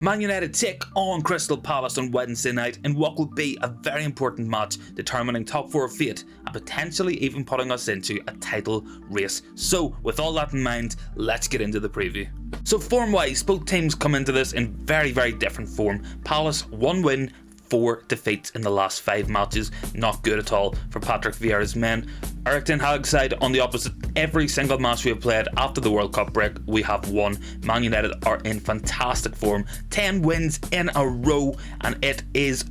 Man United take on Crystal Palace on Wednesday night in what will be a very important match determining top 4 fate and potentially even putting us into a title race. So with all that in mind, let's get into the preview. So form wise, both teams come into this in very different form. Palace 1 win, 4 defeats in the last 5 matches. Not good at all for Patrick Vieira's men. Erik ten Hag's side on the opposite. Every single match we have played after the World Cup break, we have won. Man United are in fantastic form. 10 wins in a row, and it is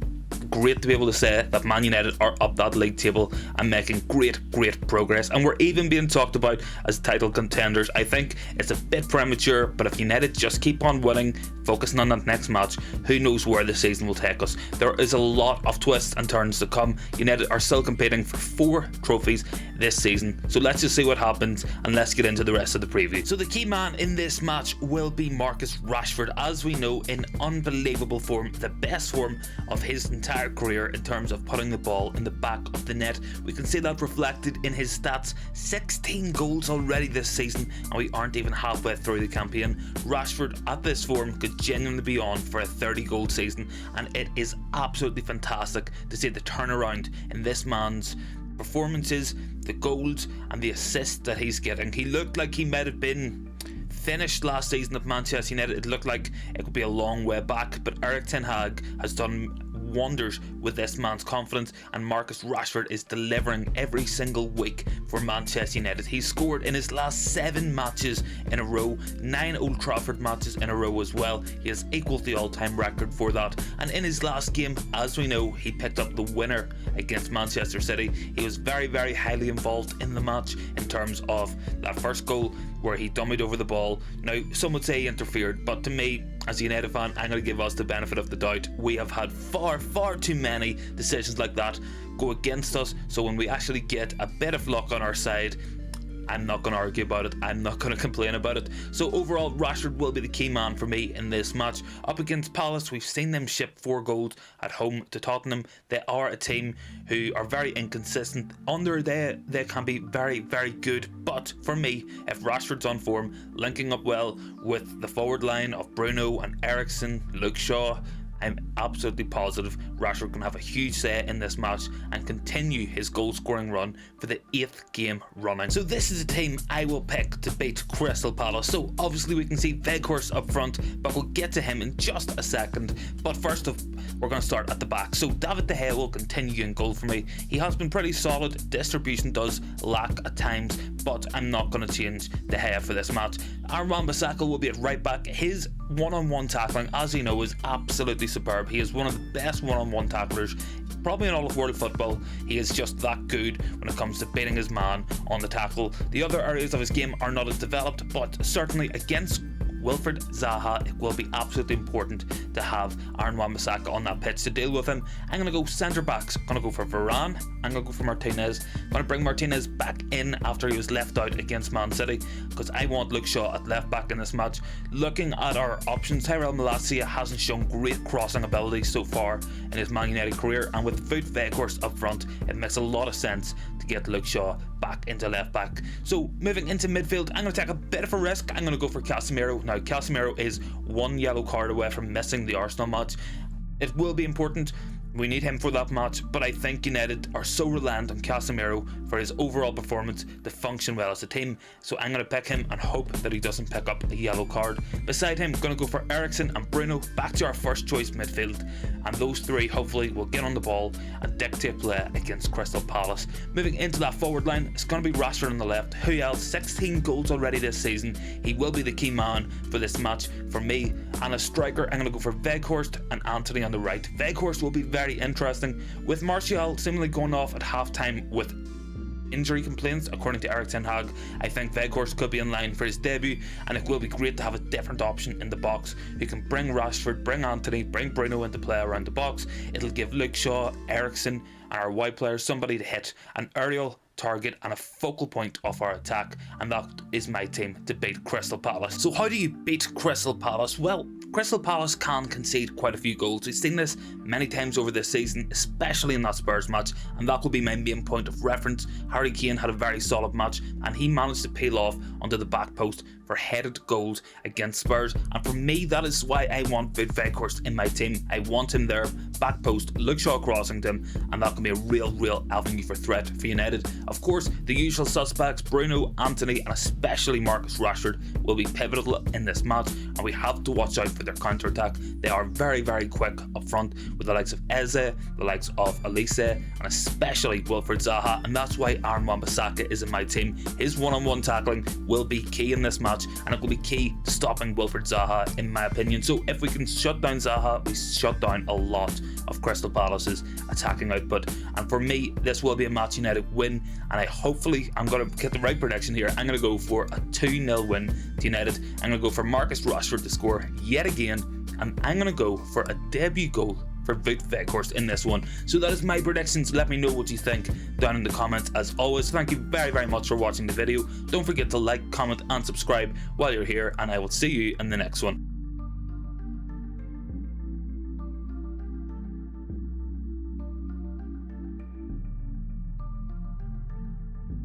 great to be able to say that Man United are up that league table and making great progress, and we're even being talked about as title contenders. I think it's a bit premature, but if United just keep on winning, focusing on that next match, who knows where the season will take us. There is a lot of twists and turns to come. United are still competing for 4 trophies this season, so let's just see what happens and let's get into the rest of the preview. So the key man in this match will be Marcus Rashford, as we know, in unbelievable form, the best form of his entire career in terms of putting the ball in the back of the net. We can see that reflected in his stats. 16 goals already this season, and we aren't even halfway through the campaign. Rashford at this form could genuinely be on for a 30-goal season, and it is absolutely fantastic to see the turnaround in this man's performances, the goals and the assists that he's getting. He looked like he might have been finished last season at Manchester United. It looked like it could be a long way back, but Erik ten Hag has done wonders with this man's confidence, and Marcus Rashford is delivering every single week for Manchester United. He's scored in his last 7 matches in a row, 9 Old Trafford matches in a row as well. He has equalled the all-time record for that, and in his last game, as we know, he picked up the winner against Manchester City. He was very highly involved in the match in terms of that first goal where he dummied over the ball. Now, some would say he interfered, but to me, as a United fan, I'm going to give us the benefit of the doubt. We have had far too many decisions like that go against us, so when we actually get a bit of luck on our side, I'm not going to argue about it, I'm not going to complain about it. So overall, Rashford will be the key man for me in this match. Up against Palace, we've seen them ship 4 goals at home to Tottenham. They are a team who are very inconsistent. Under they can be very good, but for me, if Rashford's on form, linking up well with the forward line of Bruno and Eriksen, Luke Shaw, I'm absolutely positive Rashford can have a huge say in this match and continue his goal scoring run for the 8th game running. So this is a team I will pick to beat Crystal Palace. So obviously we can see Weghorst up front, but we'll get to him in just a second. But first off, we're going to start at the back. So David De Gea will continue in goal for me. He has been pretty solid. Distribution does lack at times, but I'm not going to change De Gea for this match. Wan-Bissaka will be at right back. His one-on-one tackling, as you know, is absolutely superb. He is one of the best one-on-one tacklers probably in all of world football. He is just that good when it comes to beating his man on the tackle. The other areas of his game are not as developed, but certainly against Wilfried Zaha, it will be absolutely important to have Wan-Bissaka on that pitch to deal with him. I'm going to go centre backs. I'm going to go for Varane. I'm going to go for Martinez. I'm going to bring Martinez back in after he was left out against Man City, because I want Luke Shaw at left back in this match. Looking at our options, Tyrell Malacia hasn't shown great crossing ability so far in his Man United career, and with Weghorst up front, it makes a lot of sense to get Luke Shaw back into left back. So moving into midfield, I'm going to take a bit of a risk. I'm going to go for Casemiro. Now Casemiro is 1 yellow card away from missing the Arsenal match. It will be important. We need him for that match, but I think United are so reliant on Casemiro for his overall performance to function well as a team, so I'm going to pick him and hope that he doesn't pick up a yellow card. Beside him, going to go for Eriksen and Bruno, back to our first choice midfield, and those 3 hopefully will get on the ball and dictate play against Crystal Palace. Moving into that forward line, it's going to be Rashford on the left. Who else? 16 goals already this season. He will be the key man for this match for me. And a striker, I'm going to go for Weghorst and Antony on the right. Weghorst will be very interesting, with Martial seemingly going off at half-time with injury complaints according to Erik ten Hag. I think Weghorst could be in line for his debut, and it will be great to have a different option in the box who can bring Rashford, bring Antony, bring Bruno into play around the box. It'll give Luke Shaw, Eriksen and our wide players somebody to hit. An aerial target and a focal point of our attack, and that is my team to beat Crystal Palace. So how do you beat Crystal Palace? Well, Crystal Palace can concede quite a few goals. We've seen this many times over this season, especially in that Spurs match, and that will be my main point of reference. Harry Kane had a very solid match, and he managed to peel off onto the back post for headed goals against Spurs, and for me that is why I want Weghorst in my team. I want him there, back post, Luke Shaw crossing to him, and that can be a real avenue for threat for United. Of course, the usual suspects, Bruno, Anthony, and especially Marcus Rashford will be pivotal in this match, and we have to watch out for their counter-attack. They are very quick up front with the likes of Eze, the likes of Elise, and especially Wilfried Zaha, and that's why Aaron Wan-Bissaka is in my team. His one-on-one tackling will be key in this match, and it will be key to stopping Wilfried Zaha in my opinion. So if we can shut down Zaha, we shut down a lot of Crystal Palace's attacking output, and for me this will be a match United win, and I'm going to get the right prediction here. I'm going to go for a 2-0 win to United. I'm going to go for Marcus Rashford to score yet again, and I'm going to go for a debut goal for Weghorst in this one. So that is my predictions. Let me know what you think down in the comments. As always, thank you very much for watching the video. Don't forget to like, comment and subscribe while you're here, and I will see you in the next one.